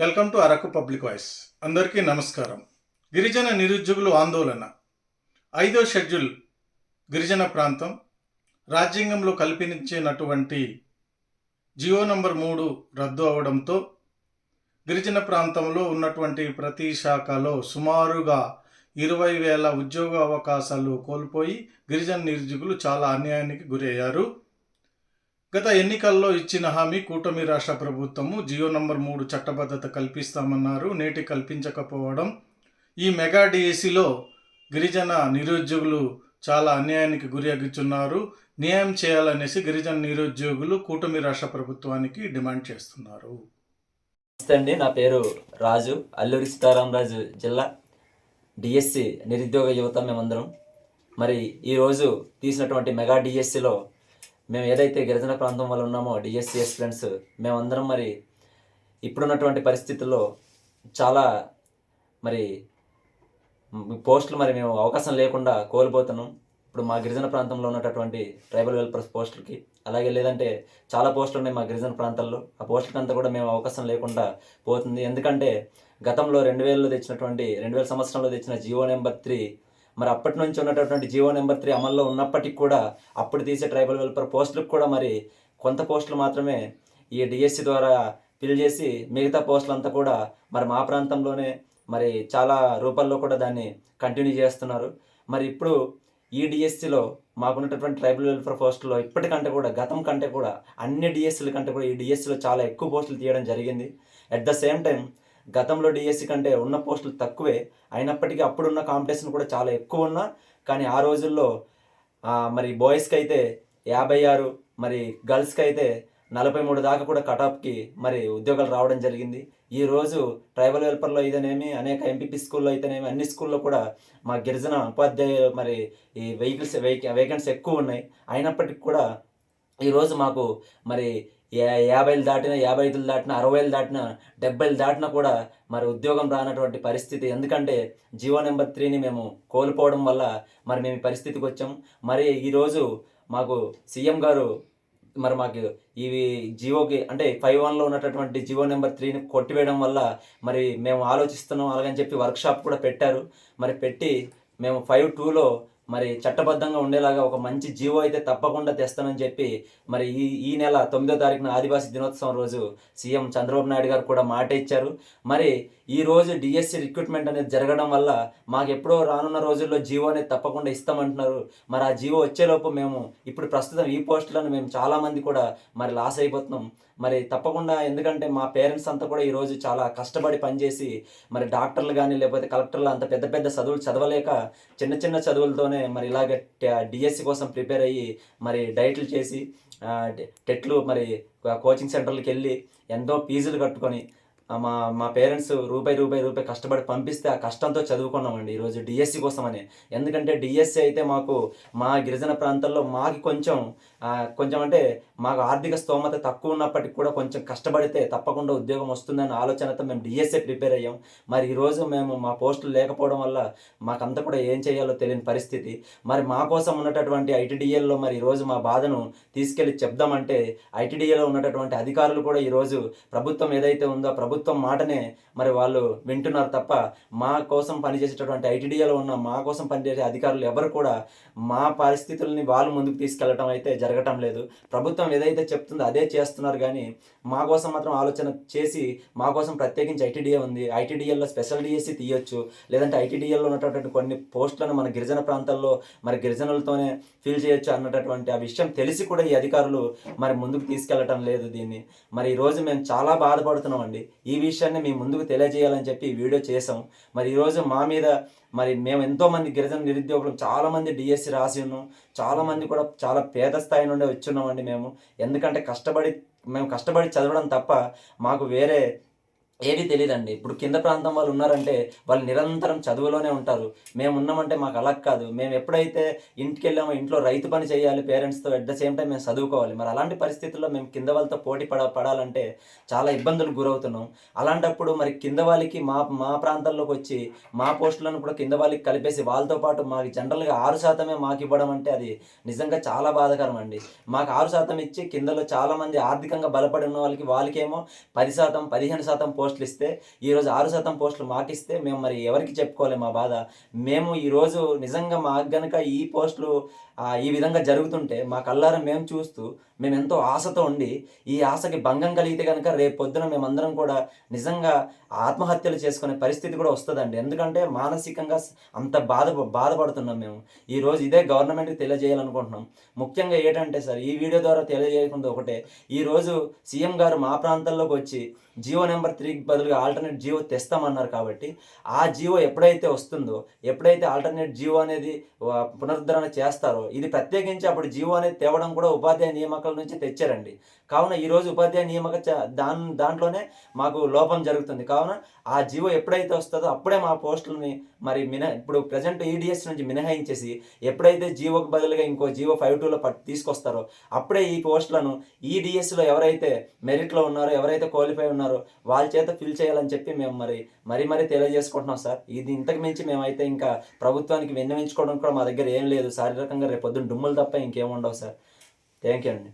Welcome to Araku public voice. అందరికీ నమస్కారం. గిరిజన నిరుద్యోగులు ఆందోళన 5వ షెడ్యూల్ గిరిజన ప్రాంతం రాజ్యాంగంలో కల్పించినటువంటి జియో నంబర్ 3 రద్దు అవడంతో గిరిజన ప్రాంతంలో ఉన్నటువంటి ప్రతి శాఖలో సుమారుగా 20,000 ఉద్యోగ అవకాశాలు కోల్పోయి గిరిజన నిరుద్యోగులు చాలా అన్యాయానికి గురయ్యారు. గత ఎన్నికల్లో ఇచ్చిన హామీ కూటమి రాష్ట్ర ప్రభుత్వము జియో నంబర్ 3 చట్టబద్ధత కల్పిస్తామన్నారు. నేటి కల్పించకపోవడం ఈ మెగా డిఎస్సిలో గిరిజన నిరుద్యోగులు చాలా అన్యాయానికి గురి అగుతున్నారు. న్యాయం చేయాలనేసి గిరిజన నిరుద్యోగులు కూటమి రాష్ట్ర ప్రభుత్వానికి డిమాండ్ చేస్తున్నారు. నమస్తే అండి, నా పేరు రాజు, అల్లూరి సీతారామరాజు జిల్లా డిఎస్సి నిరుద్యోగ యువత. మేమందరం మరి ఈరోజు తీసినటువంటి మెగా డిఎస్సిలో మేము ఏదైతే గిరిజన ప్రాంతం వల్ల ఉన్నామో డిఎస్సి స్టూడెంట్స్ మేమందరం మరి ఇప్పుడున్నటువంటి పరిస్థితుల్లో చాలా మరి పోస్టులు మరి మేము అవకాశం లేకుండా కోల్పోతున్నాం. ఇప్పుడు మా గిరిజన ప్రాంతంలో ఉన్నటువంటి ట్రైబల్ వెల్ఫేర్ పోస్టులకి, అలాగే లేదంటే చాలా పోస్టులు ఉన్నాయి మా గిరిజన ప్రాంతాల్లో. ఆ పోస్టులకి అంతా కూడా మేము అవకాశం లేకుండా పోతుంది. ఎందుకంటే గతంలో 2000 సంవత్సరంలో తెచ్చిన జియో నెంబర్ 3 మరి అప్పటి నుంచి ఉన్నటువంటి జియో నెంబర్ 3 అమల్లో ఉన్నప్పటికీ కూడా అప్పుడు తీసే ట్రైబల్ వెల్ఫేర్ పోస్టులకు కూడా మరి కొంత పోస్టులు మాత్రమే ఈ డిఎస్సి ద్వారా ఫిల్ చేసి మిగతా పోస్టులంతా కూడా మరి మా ప్రాంతంలోనే మరి చాలా రూపాల్లో కూడా దాన్ని కంటిన్యూ చేస్తున్నారు. మరి ఇప్పుడు ఈ డిఎస్సిలో మాకున్నటువంటి ట్రైబల్ వెల్ఫేర్ పోస్టులో ఇప్పటికంటే కూడా గతం కంటే కూడా అన్ని డిఎస్సీల కంటే కూడా ఈ డిఎస్సిలో చాలా ఎక్కువ పోస్టులు తీయడం జరిగింది. అట్ ద సేమ్ టైం గతంలో డిఎస్సి కంటే ఉన్న పోస్టులు తక్కువే అయినప్పటికీ అప్పుడున్న కాంపిటీషన్ కూడా చాలా ఎక్కువ ఉన్నా, కానీ ఆ రోజుల్లో మరి బాయ్స్కి అయితే 56, మరి గర్ల్స్కి అయితే 43 దాకా కూడా కటాప్కి మరి ఉద్యోగాలు రావడం జరిగింది. ఈరోజు ట్రైబల్ వెల్ఫేర్లో అయితేనేమి, అనేక ఎంపీపీ స్కూల్లో అయితేనేమి, అన్ని స్కూల్లో కూడా మా గిరిజన ఉపాధ్యాయులు మరి ఈ వేకెన్సీ ఎక్కువ ఉన్నాయి. అయినప్పటికీ కూడా ఈరోజు మాకు మరి 50 దాటిన, 55 దాటిన, 60 దాటిన, 70 దాటినా కూడా మరి ఉద్యోగం రానటువంటి పరిస్థితి. ఎందుకంటే జియో నెంబర్ 3ని మేము కోల్పోవడం వల్ల మరి మేము ఈ పరిస్థితికి వచ్చాం. మరి ఈరోజు మాకు సీఎం గారు మరి మాకు ఇవి జియోకి అంటే 5.1లో ఉన్నటువంటి జియో నెంబర్ 3ని కొట్టివేయడం వల్ల మరి మేము ఆలోచిస్తున్నాం. అలాగని చెప్పి వర్క్షాప్ కూడా పెట్టారు. మరి పెట్టి మేము 5.2లో మరి చట్టబద్ధంగా ఉండేలాగా ఒక మంచి జీవో అయితే తప్పకుండా తెస్తానని చెప్పి మరి ఈ నెల 9వ తారీఖున ఆదివాసీ దినోత్సవం రోజు సీఎం చంద్రబాబు నాయుడు గారు కూడా మాట ఇచ్చారు. మరి ఈ రోజు డిఎస్సి రిక్రూట్మెంట్ అనేది జరగడం వల్ల మాకు ఎప్పుడో రానున్న రోజుల్లో జీవో అనేది తప్పకుండా ఇస్తామంటున్నారు. మరి ఆ జీవో వచ్చేలోపు మేము ఇప్పుడు ప్రస్తుతం ఈ పోస్టులను మేము చాలామంది కూడా మరి లాస్ అయిపోతున్నాం. మరి తప్పకుండా, ఎందుకంటే మా పేరెంట్స్ అంతా కూడా ఈరోజు చాలా కష్టపడి పనిచేసి మరి డాక్టర్లు కానీ లేకపోతే కలెక్టర్లు అంత పెద్ద పెద్ద చదువులు చదవలేక చిన్న చిన్న చదువులతోనే మరి ఇలాగ డిఎస్సి కోసం ప్రిపేర్ అయ్యి మరి డైట్లు చేసి టెట్లు మరి కోచింగ్ సెంటర్లకు వెళ్ళి ఎంతో ఫీజులు కట్టుకొని మా మా పేరెంట్స్ రూపాయి కష్టపడి పంపిస్తే ఆ కష్టంతో చదువుకున్నామండి ఈరోజు డిఎస్సి కోసమని. ఎందుకంటే డిఎస్సి అయితే మాకు మా గిరిజన ప్రాంతాల్లో మాకు కొంచెం అంటే మాకు ఆర్థిక స్తోమత తక్కువ ఉన్నప్పటికీ కూడా కొంచెం కష్టపడితే తప్పకుండా ఉద్యోగం వస్తుందనే ఆలోచనతో మేము డిఎస్సి ప్రిపేర్ అయ్యాం. మరి ఈరోజు మేము మా పోస్టులు లేకపోవడం వల్ల మాకంతా కూడా ఏం చేయాలో తెలియని పరిస్థితి. మరి మా కోసం ఉన్నటువంటి ఐటీడీఏలో మరి ఈరోజు మా బాధను తీసుకెళ్ళి చెప్దామంటే ఐటీడీఏలో ఉన్నటువంటి అధికారులు కూడా ఈరోజు ప్రభుత్వం ఏదైతే ఉందో ప్రభుత్వం మాటనే మరి వాళ్ళు వింటున్నారు తప్ప మా కోసం పనిచేసేటటువంటి ఐటీడీఏలో ఉన్న మా కోసం పనిచేసే అధికారులు ఎవరు కూడా మా పరిస్థితుల్ని వాళ్ళు ముందుకు తీసుకెళ్లడం అయితే జరగటం లేదు. ప్రభుత్వం ఏదైతే చెప్తుందో అదే చేస్తున్నారు, కానీ మా కోసం మాత్రం ఆలోచన చేసి మా కోసం ప్రత్యేకించి ఐటీడీఏ ఉంది, ఐటీడీఏలో స్పెషల్ డిఎస్సి తీయొచ్చు, లేదంటే ఐటీడీఏలో ఉన్నటువంటి కొన్ని పోస్టులను మన గిరిజన ప్రాంతాల్లో మరి గిరిజనులతోనే ఫిల్ చేయొచ్చు అన్నటువంటి ఆ విషయం తెలిసి కూడా ఈ అధికారులు మరి ముందుకు తీసుకెళ్లటం లేదు దీన్ని. మరి ఈరోజు మేము చాలా బాధపడుతున్నామండి. ఈ విషయాన్ని మేము ముందుకు తెలియజేయాలని చెప్పి వీడియో చేసాం. మరి ఈరోజు మా మీద మరి మేము ఎంతోమంది గిరిజన నిరుద్యోగులు చాలామంది డిఎస్సి రాసి ఉన్నాం. చాలామంది కూడా చాలా పేద స్థాయి నుండి వచ్చున్నామండి మేము. ఎందుకంటే మేము కష్టపడి చదవడం తప్ప మాకు వేరే ఏది తెలియదండి. ఇప్పుడు కింద ప్రాంతం వాళ్ళు ఉన్నారంటే వాళ్ళు నిరంతరం చదువులోనే ఉంటారు. మేము ఉన్నామంటే మాకు అలా కాదు. మేము ఎప్పుడైతే ఇంటికి వెళ్ళామో ఇంట్లో రైతు పని చేయాలి పేరెంట్స్తో, అట్ ద సేమ్ టైం మేము చదువుకోవాలి. మరి అలాంటి పరిస్థితుల్లో మేము కింద వాళ్ళతో పోటీ పడాలంటే చాలా ఇబ్బందులు గురవుతున్నాం. అలాంటప్పుడు మరి కింద వాళ్ళకి మా ప్రాంతాల్లోకి వచ్చి మా పోస్టులను కూడా కింద వాళ్ళకి కలిపేసి వాళ్ళతో పాటు మాకు జనరల్గా 6% మాకు ఇవ్వడం అంటే అది నిజంగా చాలా బాధాకరం అండి. మాకు 6% ఇచ్చి కిందలో చాలామంది ఆర్థికంగా బలపడి ఉన్న వాళ్ళకేమో 10%, 15% పోస్టులు ఇస్తే ఈరోజు 6% పోస్టులు మాకిస్తే మేము మరి ఎవరికి చెప్పుకోవాలి మా బాధ. మేము ఈరోజు నిజంగా మాకు గనక ఈ పోస్టులు ఈ విధంగా జరుగుతుంటే మా కళ్ళారా మేము చూస్తూ మేమెంతో ఆశతో ఉండి ఈ ఆశకి భంగం కలిగితే కనుక రేపు పొద్దున మేమందరం కూడా నిజంగా ఆత్మహత్యలు చేసుకునే పరిస్థితి కూడా వస్తుందండి. ఎందుకంటే మానసికంగా అంత బాధపడుతున్నాం మేము. ఈరోజు ఇదే గవర్నమెంట్కి తెలియజేయాలనుకుంటున్నాం. ముఖ్యంగా ఏంటంటే సార్, ఈ వీడియో ద్వారా తెలియజేయకుండా ఒకటే, ఈరోజు సీఎం గారు మా ప్రాంతాల్లోకి వచ్చి జియో నెంబర్ 3కి బదులుగా ఆల్టర్నేట్ జియో తెస్తామన్నారు కాబట్టి ఆ జియో ఎప్పుడైతే వస్తుందో, ఎప్పుడైతే ఆల్టర్నేట్ జియో అనేది పునరుద్ధరణ చేస్తారో, ఇది ప్రత్యేకించి అప్పుడు జియో అనేది తేవడం కూడా ఉపాధ్యాయ నియామకాల నుంచి తెచ్చారండి. కావున ఈరోజు ఉపాధ్యాయ నియామక దాంట్లోనే మాకు లోపం జరుగుతుంది. కావున ఆ జియో ఎప్పుడైతే వస్తుందో అప్పుడే మా పోస్టులని మరి ఇప్పుడు ప్రజెంట్ ఈడిఎస్ నుంచి మినహాయించేసి ఎప్పుడైతే జియోకి బదులుగా ఇంకో జియో 52లో తీసుకొస్తారో అప్పుడే ఈ పోస్టులను ఈడిఎస్లో ఎవరైతే మెరిట్లో ఉన్నారో, ఎవరైతే క్వాలిఫై ఉన్నారో వాళ్ళ చేత ఫిల్ చేయాలని చెప్పి మేము మరీ తెలియజేసుకుంటున్నాం సార్. ఇది ఇంతకు మించి మేమైతే ఇంకా ప్రభుత్వానికి విన్నవించుకోవడం కూడా మా దగ్గర ఏం లేదు. శారీరకంగా రేపు పొద్దున్న డుమ్ములు తప్ప ఇంకేం ఉండవు సార్. థ్యాంక్ యూ అండి.